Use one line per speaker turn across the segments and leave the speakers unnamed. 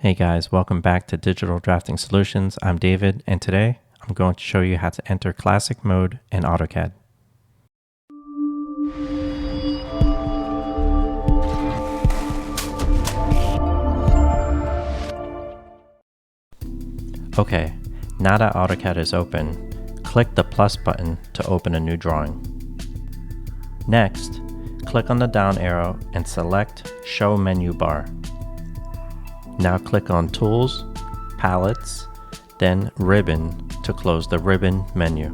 Hey guys, welcome back to Digital Drafting Solutions. I'm David, and today I'm going to show you how to enter classic mode in AutoCAD. Okay, now that AutoCAD is open, click the plus button to open a new drawing. Next, click on the down arrow and select Show Menu Bar. Now click on Tools, Palettes, then Ribbon to close the Ribbon menu.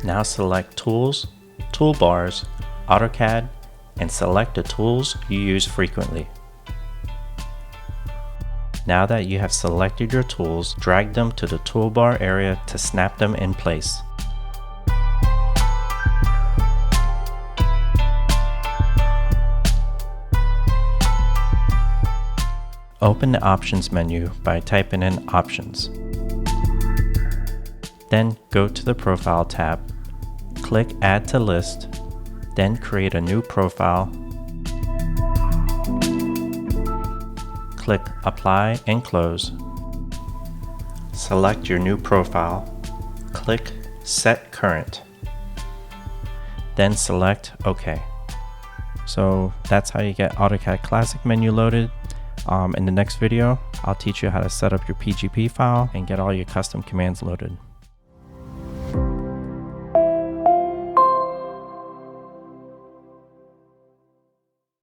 Now select Tools, Toolbars, AutoCAD, and select the tools you use frequently. Now that you have selected your tools, drag them to the toolbar area to snap them in place. Open the Options menu by typing in Options. Then go to the Profile tab, click Add to List, then create a new profile. Click Apply and Close. Select your new profile. Click Set Current. Then select OK. So that's how you get AutoCAD Classic menu loaded. In the next video, I'll teach you how to set up your PGP file and get all your custom commands loaded.